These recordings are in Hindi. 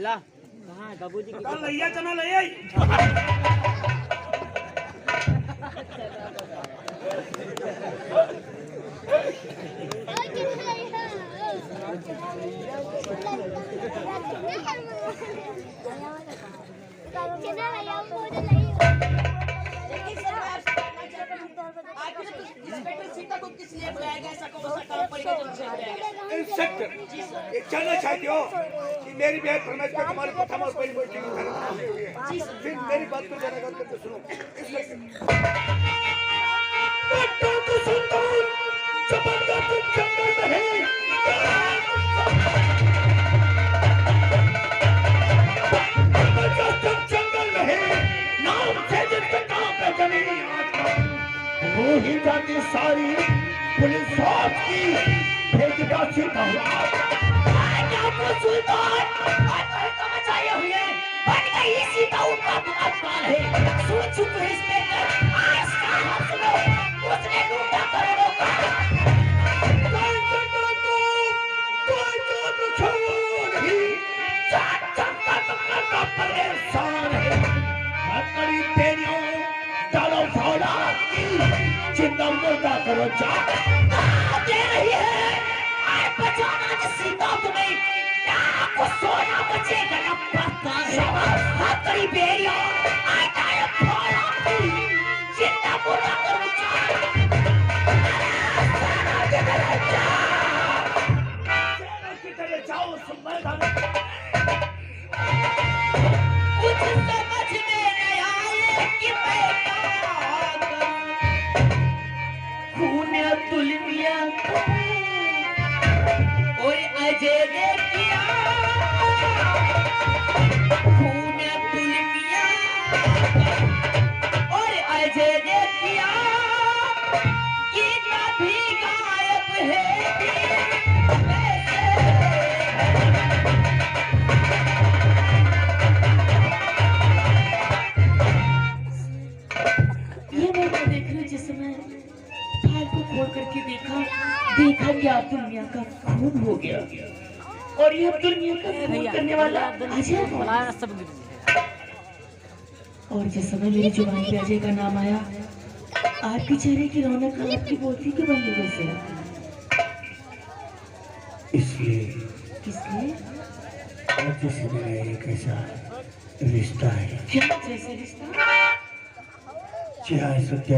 ला कहाँ है बाबूजी की लैया चना ले आई इंस्पेक्टर ये जानना चाहते हो कि मेरी बहन परमेश पे तुम्हारे प्रथम और पहली बेटी की हुई है। फिर मेरी बात को जरा गौर करके सुनो। जंगल में है नाम से जिसके काम पे जमीन वो ही जाती सारी पुलिस साथ की भेजगा सीता हुआ क्या वो सुल्तान आज तो मचाए हुए बन गई सीता उनका दुकान है सुन चुप इंस्पेक्टर आज का हौसला उसने लूटा करोड़ों का परेशान है हथकड़ी तेरियों डालो फौला जिंदा मुर्दा करो जा दे रही है आए बचाना जिस सीता तुम्हें आपको सोना बचेगा न पता हथकड़ी बेरियों आए डालो फौला जिंदा मुर्दा करो जा जाओ सुमर तुलमिया और अजय ने किया खून तुलमिया और अजय ने किया गीता भी गायब है ये मैं देख रही हूँ जिस समय को खोल करके देखा कि अब्दुल मियां का खून हो गया और ये अब्दुल मियां का खून करने वाला अजय और जिस समय मेरी जुबान पे अजय का नाम आया आपके चेहरे की रौनक आपकी बोलती के बंद हो गई इसलिए आज जैसे मेरा एक ऐसा रिश्ता है क्या जैसे रिश्ता सत्य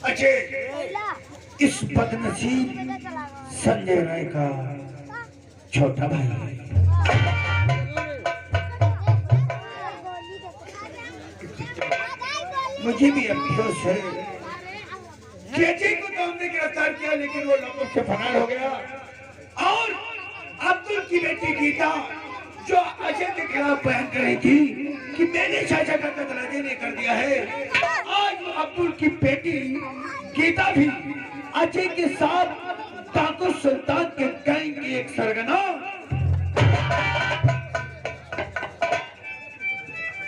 अजय इस बदनसीब संजय राय का छोटा भाई है मुझे भी अफसोस है कि अजय को तो हमने गिरफ्तार किया लेकिन वो लोगों से फरार हो गया और अब्दुल की बेटी गीता जो अजय के खिलाफ बयान कर रही थी कि मैंने चाचा का कत्ल अजय ने कर दिया है आज अब्दुल की बेटी गीता भी अजय के साथ ताको सुल्तान के गैंग की एक सरगना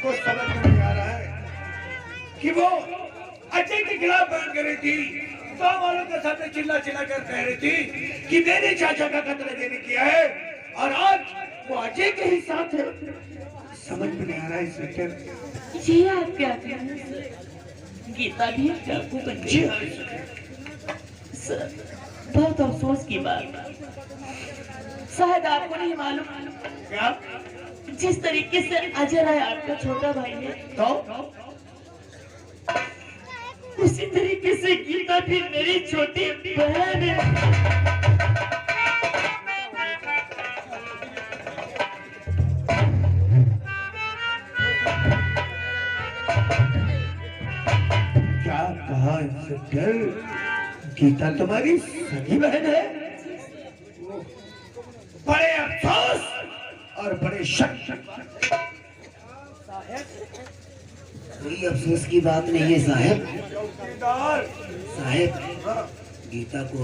को समझ में नहीं आ रहा है कि वो अजय के खिलाफ बयान कर रही थी गांव वालों के सामने चिल्ला चिल्ला कर कह रही थी कि मेरे चाचा का कत्ल अजय ने किया है और आज वो अजय के ही साथ है। समझ में नहीं आ रहा है इंस्पेक्टर जी आप क्या कह रहे हैं गीता भी चाकू बन गई सर बहुत अफसोस की बात शायद आपको नहीं मालूम क्या जिस तरीके से अजय राय आपका छोटा भाई है तो उसी तरीके से गीता भी मेरी छोटी बहन है क्या कहा इंस्पेक्टर? गीता तुम्हारी सगी बहन है? बड़े अफसोस और बड़े शक। कोई अफसोस की बात नहीं है साहब। चौकीदार साहब गीता को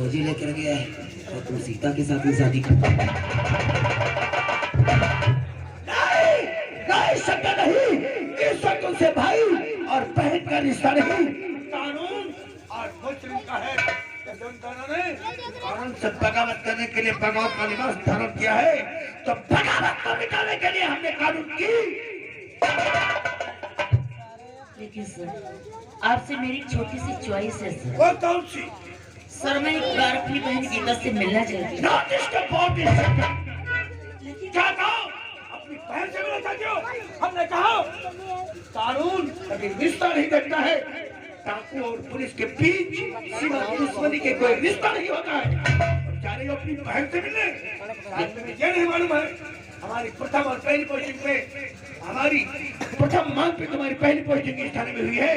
अजय लेकर गया है और तुम सीता के साथ में शादी कर। नहीं शक्य नहीं। इस वक्त उनसे भाई और बहन का रिश्ता नहीं, कानून और मुस्लिम का है। कानून से बगावत करने के लिए बगावत का लिबास धारण किया है, तो बगावत को मिटाने के लिए हमने कानून की। लेकिन सर आपसे मेरी एक छोटी सी चॉइस है सर। वो कौन सी? सर मैं एक बार अपनी बहन गीता से मिलना चाहती हूँ। Not this about this. क्या कहा? अपनी बहन से मिलना चाहते हो? हमने कहा कानून कभी रिश्ता नहीं देखता है। डाकू और पुलिस के बीच सीमा दुश्मनी के कोई रिश्ता नहीं होता है। और जा रही हो अपनी बहन से मिलने? तुम्हें ये नहीं मालूम है हमारी प्रथम और पहली पोस्टिंग पे, हमारी प्रथम मांग पे तुम्हारी पहली पोस्टिंग इस थाने में हुई है,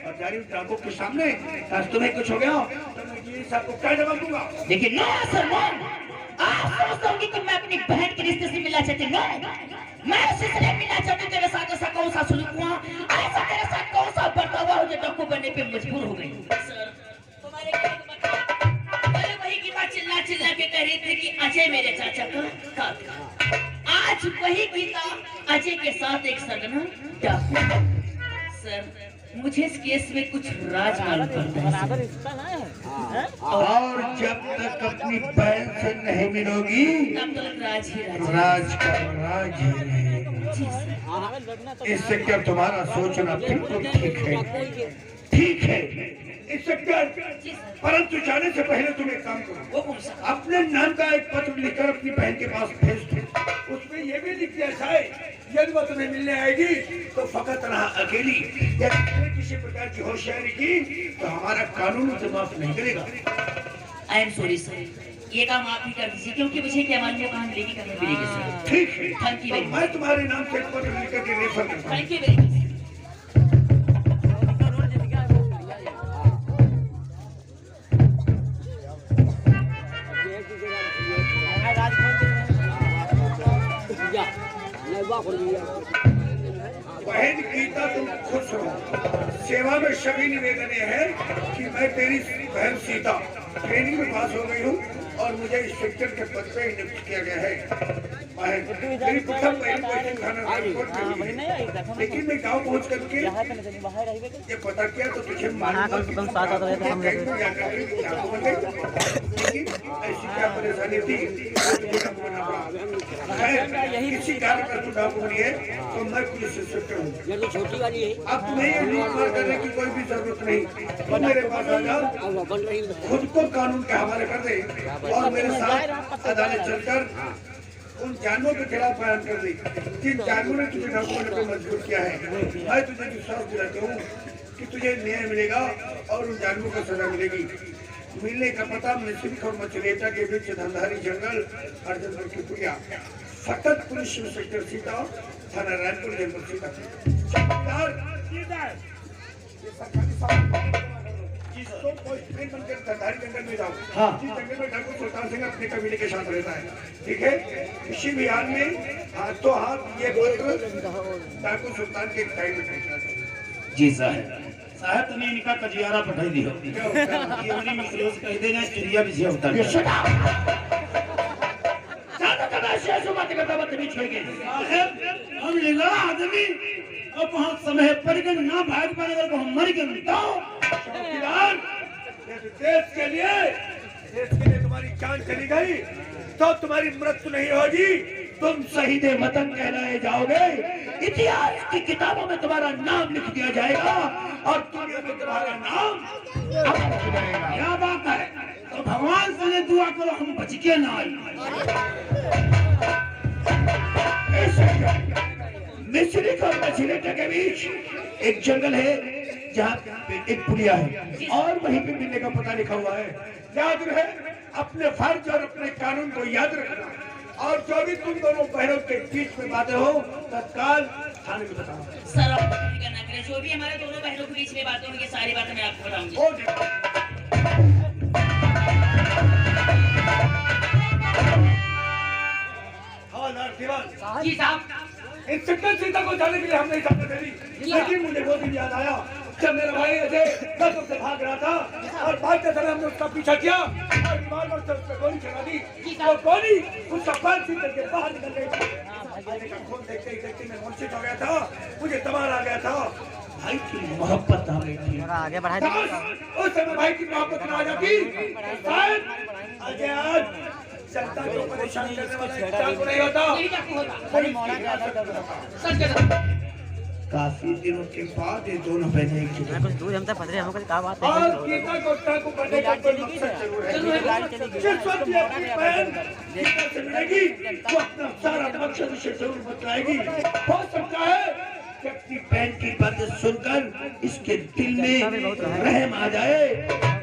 और जा रही हूँ डाकू के सामने। आज तुम्हें कुछ हो गया तो मैं जी साहब को क्या जवाब दूंगा? लेकिन नो सर नो, आप सोचते होंगे कि मैं अपनी बहन के रिश्ते से मिलना चाहती हूँ। मैं उससे मिलना चाहती हूँ। तेरे साथ ऐसा कौन सा सुलूक हुआ, ऐसा तेरे साथ कौन सा बर्ताव हुआ जो डाकू बनने पे मजबूर हो गई? सर तुम्हारे कहने का मतलब पहले वही गीता चिल्ला चिल्ला के कह रही थी कि अजय मेरे चाचा का काका। आज वही गीता अजय के साथ एक सगना डाकू। सर मुझे इस केस में कुछ राज मालूम पड़ता है सर। और जब तक अपनी बहन से नहीं मिलोगी तब तक राज ही राज। राज का राज ही रहेगा। जी सर। इससे क्या तुम्हारा सोचना बिल्कुल ठीक है, ठीक है। इससे क्या, परंतु जाने से पहले तुम एक काम करो, वो कौन सा? अपने नाम का एक पत्र लिखकर अपनी बहन के पास भेज दो। उसमें ये भी लिख दिया जाए यदि वो तुम्हें मिलने आएगी तो फकत रहा अकेली। यदि किसी प्रकार की होशियारी की तो हमारा कानून उसे माफ नहीं करेगा। आई एम सॉरी सर, ये काम आप ही कर दीजिए क्योंकि मुझे क्या मालूम कहाँ मिलेगी कहाँ मिलेगी सर। ठीक है, थैंक यू वेरी मच। मैं तुम्हारे नाम से एक पत्र लिखकर के रेफर करता हूँ। Thank you very much. बहन गीता तुम खुश रहो। सेवा में सभी निवेदन है कि मैं तेरी बहन सीता ट्रेनिंग में पास हो गई हूँ और मुझे इंस्पेक्टर के पद पे नियुक्त किया गया है। मेरी प्रथम बहन को थाना राजकोट में हुई है। लेकिन मैं गाँव पहुँच करके ये पता किया तो तुझे मालूम लेकिन ऐसी क्या परेशानी थी किसी कार्य का डाकू बनी है तो मैं पुलिस इंस्पेक्टर हूँ। छोटी वाली है। अब तुम्हें ये लूटमार करने की कोई भी जरूरत नहीं। तुम मेरे पास आ जाओ, खुद को कानून के हवाले कर दे और मेरे साथ अदालत चलकर उन जानवरों के खिलाफ बयान कर दी जिन जानवरों ने तुझे डाकू बनने पर मजबूर किया है। मैं तुझे विश्वास दिलाता हूँ कि तुझे न्याय मिलेगा और उन जानवरों को सजा मिलेगी। मिलने का पता मिसिंग और मचलेटा के बीच धंधारी जंगल अर्जुन की पुलिया सतत पुलिस इंस्पेक्टर सीता थाना रायपुर जनपद सीता। धंधारी जंगल में जाओ। हाँ। जिस जंगल में डाकू सुल्तान सिंह अपने कबीले के साथ रहता है, ठीक है। इसी बिहार में हाथों हाथ ये डाकू सुल्तान के टाइम में। जी साहब तुम्हें इनका कजियारा पठाई दियो ये वाली मिसरोज कह देना चिड़िया भी से होता है। ज्यादा तमाशा से बात करता बदतमीज छोड़ के साहब हम लेला आदमी अब वहां समय पर के ना भाग पाने वाले को हम मर गए। चौकीदार देश के लिए तुम्हारी जान चली गई तो तुम्हारी मृत्यु नहीं होगी। तुम शहीद वतन कहलाए जाओगे। इतिहास की किताबों में तुम्हारा नाम लिख दिया जाएगा और दुनिया में तुम्हारा नाम अमर हो जाएगा। क्या बात है? तो भगवान से दुआ करो हम बच के ना आए। मिस्री और मछलेटा के बीच एक जंगल है जहाँ एक पुलिया है और वहीं पे मिलने का पता लिखा हुआ है। याद रहे अपने फर्ज और अपने कानून को याद रखना और जो भी तुम दोनों बहनों के बीच में बातें हो तत्काल थाने में बताओ। सर आप फिक्र ना करें, जो भी हमारे दोनों बहनों के बीच में बातें होंगी सारी बातें मैं आपको बताऊंगी। जी साहब, इंस्पेक्टर सीता को जाने के लिए हमने इजाजत दे दी, लेकिन मुझे वो दिन याद आया जब मेरा भाई अजय गजब से भाग रहा था और भागते समय हमने उसका पीछा किया और रिवॉल्वर से उस पर गोली चला दी। वो गोली उसका पैर सीध करके बाहर निकल गई। खून देखते ही देखते मैं मूर्छित हो गया था, मुझे दबाव आ गया था। भाई की मोहब्बत आ गई थी, आगे बढ़ा उस समय भाई की मोहब्बत आ जाती। अजय आज जनता को परेशान करने वाला इंसान को नहीं होता। काफी दिनों के बाद ये दोनों बहनें एक जगह कुछ दूर हम तक फंस रहे, हमको क्या बात है। और गीता को टाकू करने का कोई मकसद जरूर है। जिस वक्त ये अपनी बहन गीता से मिलेगी वो अपना सारा मकसद उसे जरूर बतलाएगी। हो सकता है कि अपनी बहन की बातें सुनकर इसके दिल में रहम आ जाए,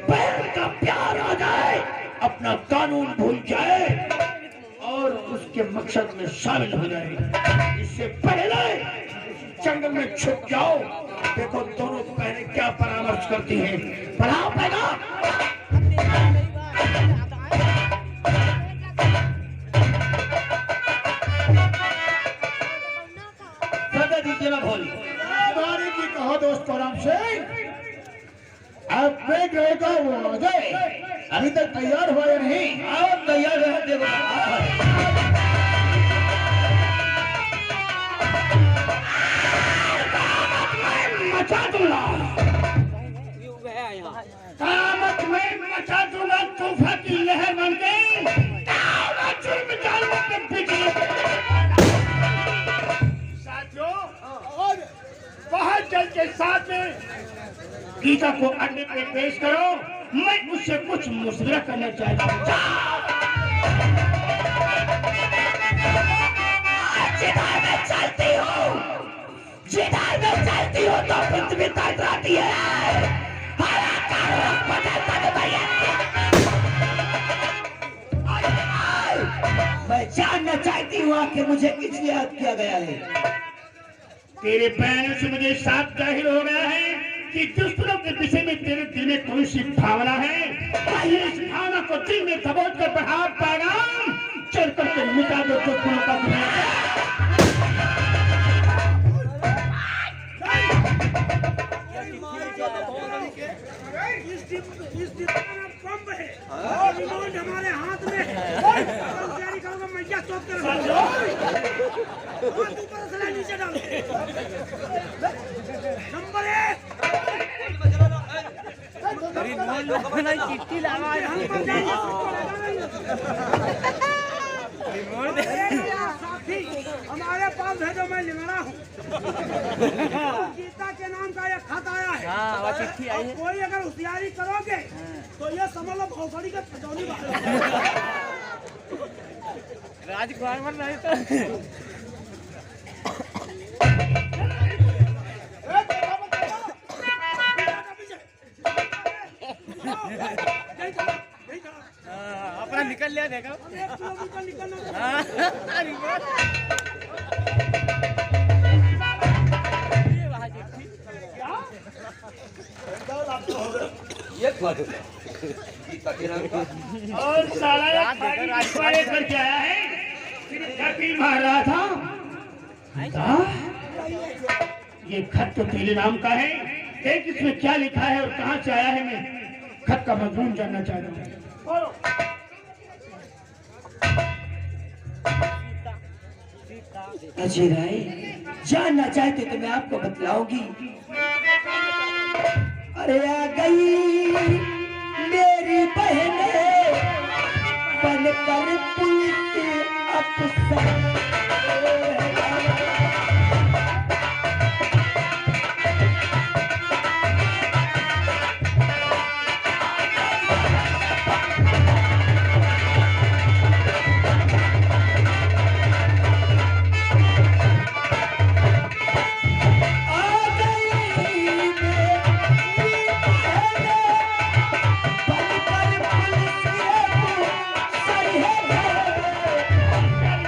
बहन का प्यार आ जाए, अपना कानून भूल जाए और उसके मकसद में शामिल हो जाए। इससे पहले जंगल में छुप जाओ, देखो दोनों बहनें क्या परामर्श करती हैं। पढ़ाओ पहला की कहो दोस्त राम सिंह, अब देख रहेगा वो अजय अभी तक तैयार हुआ या नहीं? आओ तैयार है, देखो मचा दूंगा, कामत में मचा दूंगा, तूफान की लहर बन के साथियों। और बहुत जल्द के साथ में गीता को अड्डे पे पेश करो, मैं उससे कुछ मुशवरा करना चाहता हूँ। जिधर में चलती हूँ तो पृथ्वी तड़पती है। मैं जानना चाहती हूँ कि मुझे किस लिए याद किया गया है। तेरे बयानों से मुझे साफ जाहिर हो गया है कि दुश्मनों के विषय में तेरे दिल में कौन सी भावना है। इस भावना को दिल में दबोच कर बढ़ा पैगाम चल करके मिटा दो दुश्मनों का दुनिया। और रिमोट हमारे हाथ में है। तैयारी करूंगा मैं क्या सोच कर नीचे डाल नंबर 1 चिट्ठी लगा हमारे पास है जो मैं लिंगड़ा हूँ। गीता के नाम का एक खत आया है। हाँ, चिट्ठी आई है। कोई अगर होशियारी करोगे तो ये समझ लो भौसड़ी का खजौनी राजकुमार मन नहीं तो अपना निकल लिया देखो। 1 किलोमीटर निकलना। और साला करके आया है, मार रहा था। ये खत तो तेरे नाम का है, देख इसमें क्या लिखा है और कहाँ से आया है। मैं खत का मजमून जानना चाहता हूँ। अजय राय, जानना चाहते तो मैं आपको बतलाऊंगी। अरे आ गई मेरी बहन बनकर पुलिस अफसर।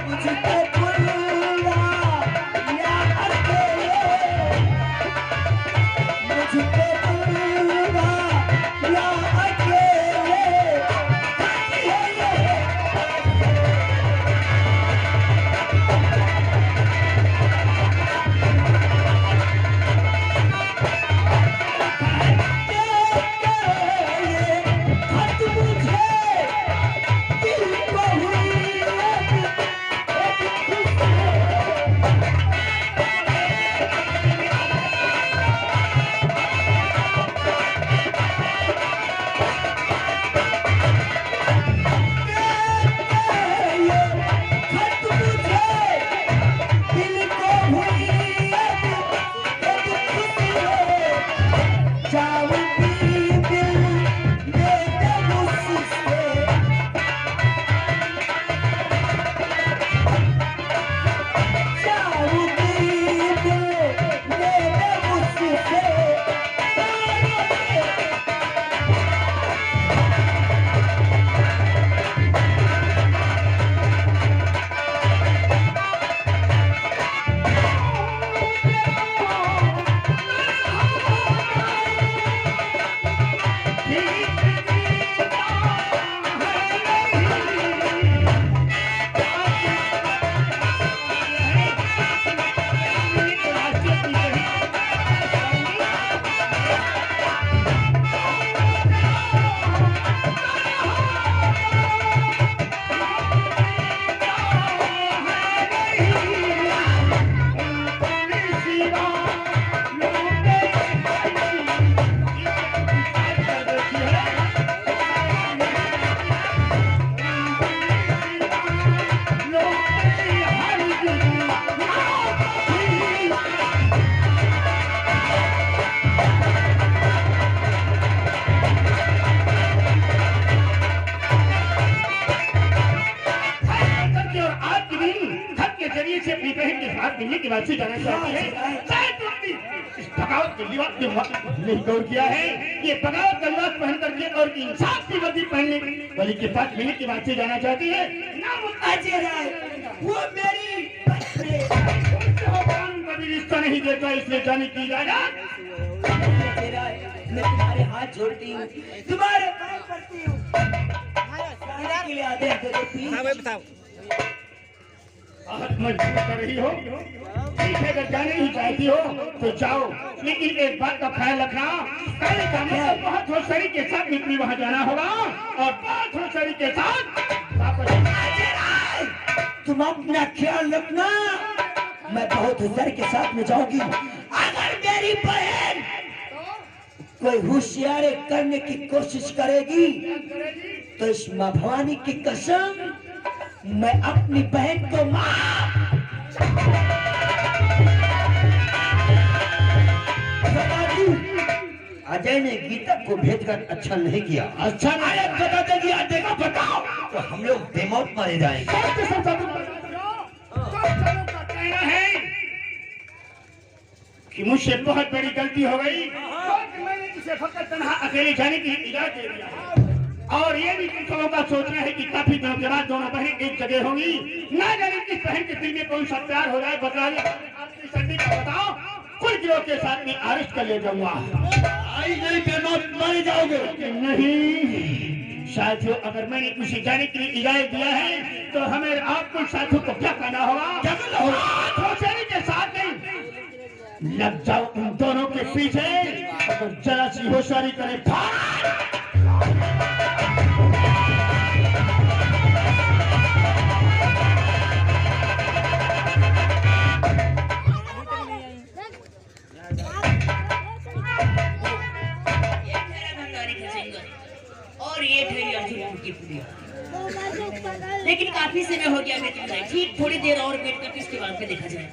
मुझको की बात से जाना चाहती है शायद तुम अपनी इस बगावत के लिबास के नहीं गौर किया है ये बगावत का लिबास पहन करके और इंसाफ की वर्दी पहनने वाली के पास मिलने की बात से जाना चाहती है ना अजय राय वो मेरी कभी रिश्ता नहीं देता इसलिए जाने की इजाजत अजय राय मैं तुम्हारे हाथ जोड़ती हूँ तुम्हारे पैर पड़ती हूँ जाने के लिए आदेश दे दो प्लीज। हाँ भाई बताओ। बहुत मजबूर कर रही हो ठीक है अगर जाने ही चाहती हो तो जाओ लेकिन एक बात का ख्याल रखना कल जाने का बहुत होशियारी के साथ निकली वहाँ जाना होगा और बहुत होशियारी के साथ वापस अजय राय तुम अपना ख्याल रखना मैं बहुत होशियारी के साथ में जाऊंगी अगर मेरी बहन कोई होशियारी करने की कोशिश करेगी तो इस माँ भवानी की कसम मैं अपनी बहन को मार अजय ने गीता को भेजकर अच्छा नहीं किया। अच्छा नहीं बता देगी अजय का बताओ तो हम लोग बेमौत मारे जाएंगे। कहना है कि मुझसे बहुत बड़ी गलती हो गई मैंने इसे फकत तन्हा अकेले जाने की इजाजत दे दिया और ये भी कुछ लोगों का सोचना है कि काफी दिनों के बाद दोनों बहनें एक जगह होंगी ना जाने किस बहन के दिल में कौन सा प्यार हो जाए बता संडे का बताओ कुल गिरोह के साथ में अरेस्ट कर ले जाऊंगा। आई नहीं बेमौत मारे जाओगे नहीं साथियों अगर मैंने किसी जाने के लिए इजाजत दिया है तो हमें आपको साथियों को क्या करना होगा होशियारी के साथ नहीं लग जाओ उन दोनों के पीछे अगर जरा सी होशियारी करे और ये ठहरी अर्जुन की पूरी लेकिन काफी समय हो गया वेट कर ठीक थोड़ी देर और वेट करके इसके बाद में देखा जाए।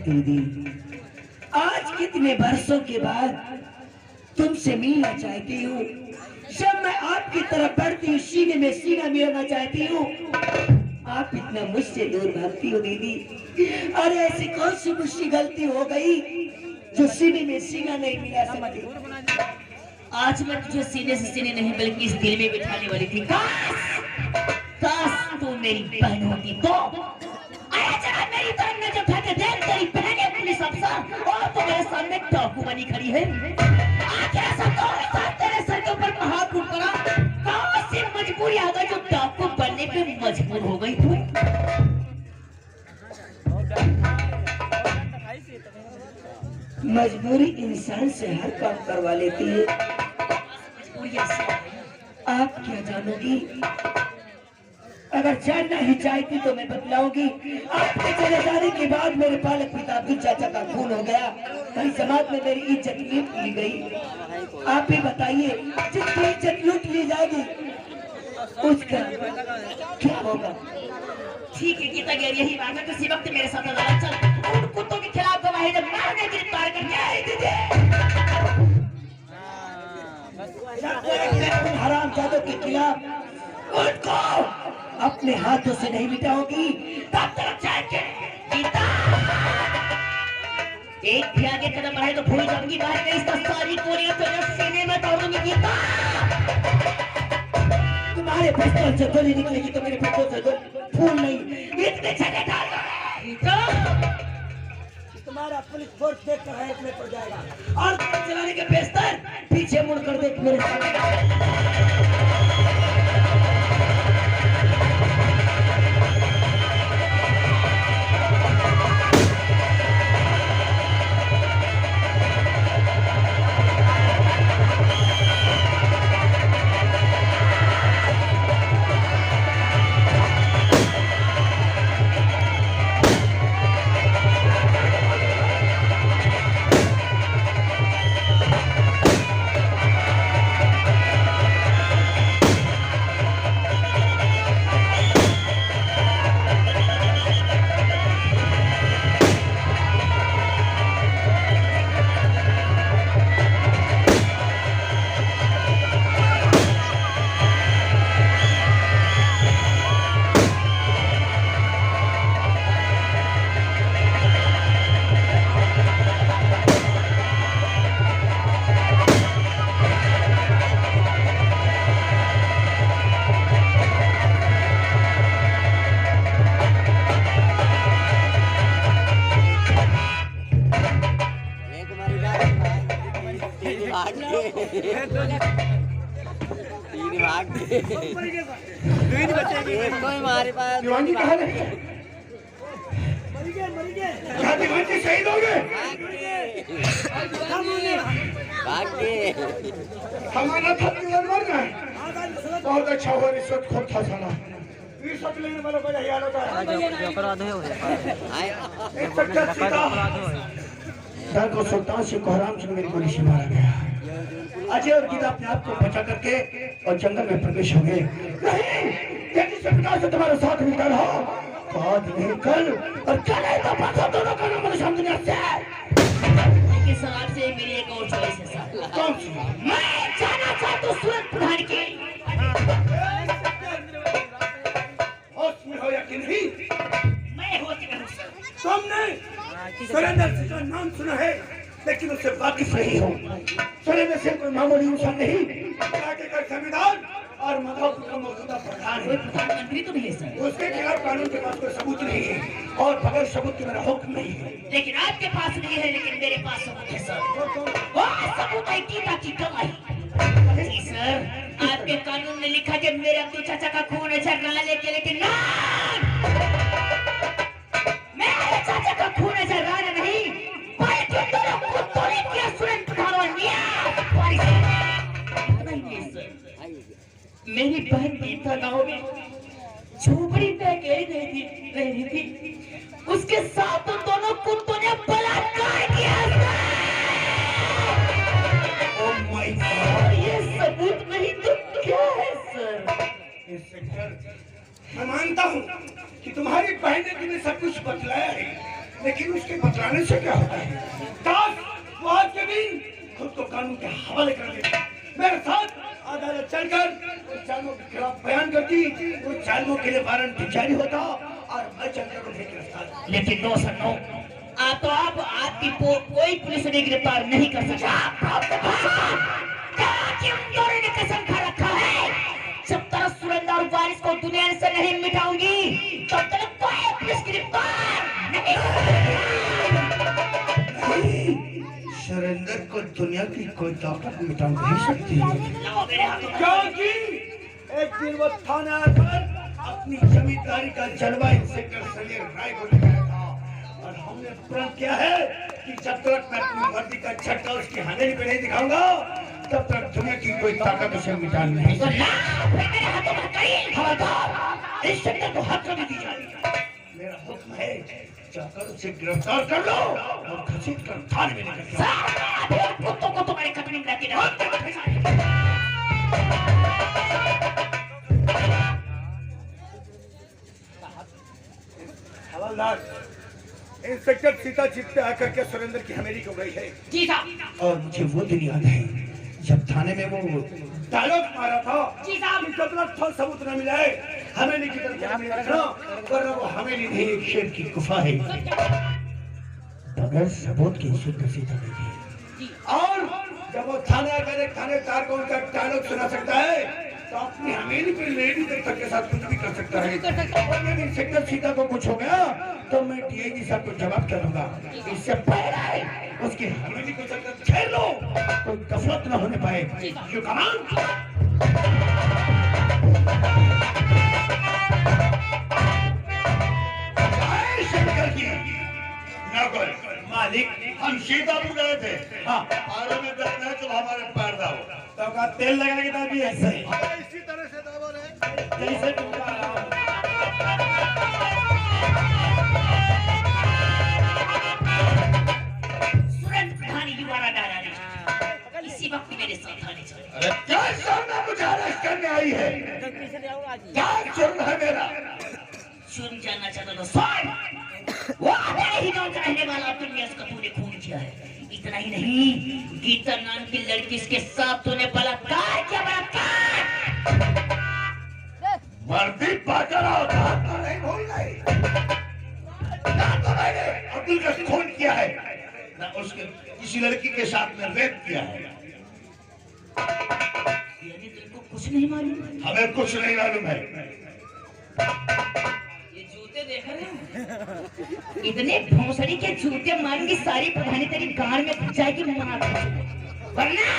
दीदी आज कितने वर्षों के बाद तुमसे मिलना चाहती हूँ जब मैं आपकी तरफ बढ़ती हूँ सीने में सीना मिलाना चाहती हूँ आप इतना मुझसे दूर भागती हो दीदी। अरे ऐसी कौन सी मुझसे गलती हो गई जो सीने में सीना नहीं मिला सकती। आज मैं तुझे सीने से सीने नहीं बल्कि इस दिल में बिठाने वाली थी। काश तू मेरी बहन होती तो मेरी तरफ में जो था कि देख तेरी बहनें पुलिस अफसर और तो मेरे सामने डाकू बनी खड़ी है। आखिर ऐसा कौन था तेरे सर के ऊपर हाथ उठ पड़ा कौन सी मजबूरी आ गई जो डाकू बनने पे मजबूर हो गई तू। मजबूरी इंसान से हर काम करवा लेती है। आप क्या जानोगी अगर जानना ही चाहती तो मैं बतलाऊंगी। आपके चले जाने के बाद मेरे पालक पिता अब्दुल चाचा का खून हो गया कई समाज में मेरी इज्जत लूट ली गई। आप ही बताइए जिसकी इज्जत लूट ली जाएगी उसका क्या होगा। ठीक है गीता गैर यही बात है तो इसी वक्त मेरे साथ अदालत चल उन कुत्तों के खिलाफ गवाही जब मारने गिरफ्तार करके आई दीदी हरामजादों के खिलाफ उनको अपने हाथों से नहीं मिटाओगी तब तक जाएंगे। गीता एक भी आगे कदम बढ़ाए तो भूल जाऊंगी बाहर में इसका सारी गोलियां तेरे सीने में तोड़ूंगी। गीता तुम्हारे पिस्तौल से गोली निकलेगी तो मेरे पिस्तौल से गोली फूल नहीं इतने छक्के डाल दो। तुम्हारा पुलिस फोर्स देख कर हैरत में पड़ जाएगा और चलाने के बेस्तर पीछे मुड़कर देख मेरे तीन भाग के तीन बचे एक तो हमारे पास दीवान जी कहाँ रहे? क्या दीवान जी शहीद हो गए? भाग के हमारा था दीवान मर गए। बहुत अच्छा हुआ, रिश्वत खोर था साला। रिश्वत लेने वाला बड़ा यार होता है। जो करा दो आए एक सच्चा सीता सर को सुल्तान से कोहराम से मेरी गोली से मारा गया। अजय और गीता अपने आप को बचा करके और जंगल में प्रवेश हो गए। नहीं, तेजी से पिता से तुम्हारा साथ मिलता रहो। आज नहीं कल, और कल है तो परसों दोनों का नाम निशान दुनिया से। लेकिन सर आपसे मेरी एक और चॉइस है सर। कौन सी? मैं जाना चाहता हूँ सूरत प्रधान की। होश में हो या कि नहीं? मैं होश में हूँ सर। तुमने सुरेंद्र सिंह का नाम सुना है, लेकिन उससे वाकिफ नहीं हो। सुरेंद्र सिंह कोई मामूली इंसान नहीं, इलाके का संविधान और माधवपुर का मौजूदा प्रधान कोई है। प्रधानमंत्री तो नहीं है सर। उसके खिलाफ कानून के पास कोई सबूत नहीं है, और बगैर सबूत के मेरा हुक्म नहीं है। लेकिन आपके पास नहीं है, लेकिन मेरे पास सबूत है सर। वो सबूत है गीता की कमाई। जी सर, आपके कानून में लिखा कि मेरे अपने चाचा का खून है झरना लेके, लेकिन ना, मेरे चाचा का खून है झरना नहीं, बल्कि दोनों कुत्तों ने किया सुरेंद्र प्रधान और मियां। नहीं सर, मेरी बहन गीता गाँव में झोपड़ी पे अकेली रह रही थी, उसके साथ तो दोनों कुत्तों ने बलात्कार किया। ओह माय गॉड, ये सबूत नहीं तो क्या है सर? इंस्पेक्टर, मैं मानता हूँ कि तुम्हारी बहन ने तुम्हें सब कुछ बतलाया है, लेकिन उसके बतलाने से क्या होता है? काश वो आज के दिन खुद को कानून के हवाले कर देती, मेरे साथ अदालत चलकर उस जालिमों के खिलाफ बयान करती, उस जालिमों के लिए वारंट जारी होता और मैं चलकर उन्हें गिरफ्तार। लेकिन नो सर नो, आप तो आप आपकी कोई पुलिस ने गिरफ्तार नहीं कर सकता। दोनों ने कसम खा रखा है, जब तक सुरेंद्र और वारिस को दुनिया से नहीं मिटाऊंगी तब तक कोई पुलिस गिरफ्तार नहीं। सुरेंद्र को दुनिया की कोई ताकत मिटा नहीं सकती, लो मेरे हाथों में। क्योंकि एक दिन वो थाने आकर अपनी जमींदारी का जलवा इंस्पेक्टर समीर राय को दिखाया था, और हमने प्रण किया है कि जब तक मैं अपनी वर्दी का झटका उसकी हथेली पे नहीं दिखाऊंगा, तब तक दुनिया की कोई ताकत उसे मिटा नहीं तो सकती। ना, फिर मेरे हाथों में कहीं खबरदार, इंस्पेक्टर को हाथ कभी दी जाएगी। मेरा हुक्म है, जाकर उसे गिरफ्तार कर लो और घसीट कर थाने में लेकर जाओ। कुत्तों को तुम्हारे कतरी में रखी रहो। हवलदार, इंस्पेक्टर सीता जीप पे आकर के सुरेंद्र की हवेली को गई है, जी साहब। और मुझे वो दिन याद है जब थाने में वो डायलॉग मारा था जी साहब। कि जब तक ठोस सबूत न मिला है हवेली की तरफ नहीं रखना, वरना वो हवेली नहीं एक शेर की गुफा है। बगैर सबूत की शुद्ध सीता गई थी, और जब वो थाने आकर एक थानेदार को उनका डायलॉग सुना सकता है, तो अपनी हवेली पे लेडी दफ्तर के साथ कुछ भी कर सकता है। और यदि इंस्पेक्टर सीता को कुछ हो गया तो मैं डीआईजी साहब को जवाब करूंगा। इससे पहले उसकी हवेली को चलकर घेर लो, कोई गफलत न होने पाए। यू कमान। शंकर जी नौकर मालिक, हम सीतापुर गए थे। हाँ, आरो में दर्द है तो हमारे पैर दाओ, तो का तेल लगाने का भी ऐसे ही इसी तरह से दावा रहे जैसे सुरेंद्र प्रधान युवा डाला इसी वक्त मेरे साथ आने चले। अरे क्या सामने मुझे अरेस्ट करने आई है? क्या जुर्म है मेरा? सुन जानना चाहता था सुन, वो मेरे ही गांव का रहने वाला दुनिया का तूने खून किया है। इतना ही नहीं, गीता नाम की लड़की इसके साथ तूने बलात्कार किया। बलात्कार वर्दी पाकर आओ, नहीं भूल गई ना, तो मैंने अब्दुल का खून किया है ना उसके किसी लड़की के साथ में रेप किया है। यानी तुमको कुछ नहीं मालूम? हमें कुछ नहीं मालूम है। ये जूते देख रहे हो? इतने भोसड़ी के जूते मारूंगी सारी प्रधानी तेरी गाड़ में घुस जाएगी। मार वरना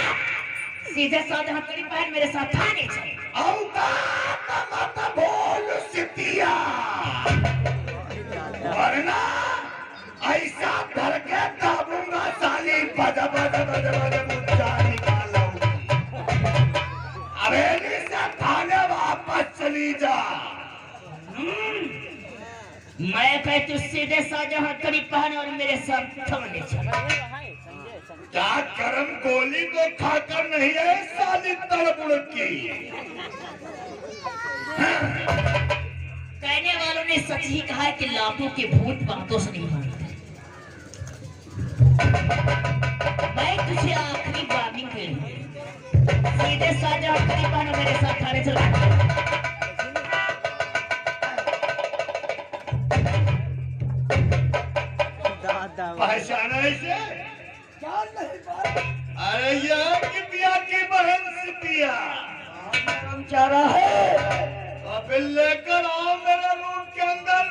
सीधे साधे हथकड़ी पहन मेरे साथ थाने चले। औकात मत बोल सिपिया, वरना ऐसा करके दाबूंगा साली, बज बज बज बज मुद्दा निकालूंगी। हवेली से थाने वापस चली जा। मैं कह तू सीधे साधे हथकड़ी पहन और मेरे साथ थाने चल। क्या गरम गोली को खाकर नहीं है साली तड़बुड़ की? कहने वालों ने सच ही कहा है कि लाखों के भूत बातों से नहीं भागते। मैं तुझे आखिरी वार्निंग दे रही हूं, सीधे साधे हथकड़ी पहन और मेरे साथ थाने चल। पहचाना इसे? अरे यार किपिया की बहन सिपिया चारा है। अभी लेकर आओ मेरे रूम के अंदर,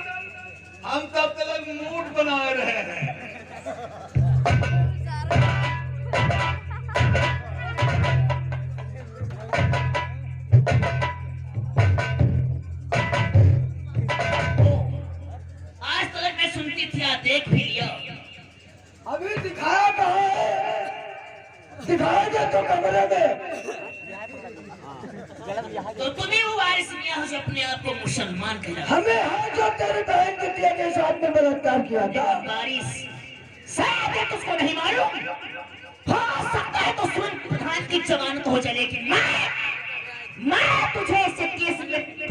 हम तब तक मूड बना रहे हैं। आज तक मैं सुनती थी, आज देख भी लिया। अभी दिखाया कहाँ है? दिखाया जा तो कमरे में। तो तुम्ही वो वारिस मियां हो जो अपने आप को मुसलमान कहलाते। हमें हाँ जो तेरी बहन कितिया के साथ में बलात्कार किया था। वारिस शायद ये तुझको नहीं मालूम। हाँ सकता है तो सुन, प्रधान की जमानत हो जाए, लेकिन मैं तुझे इस केस में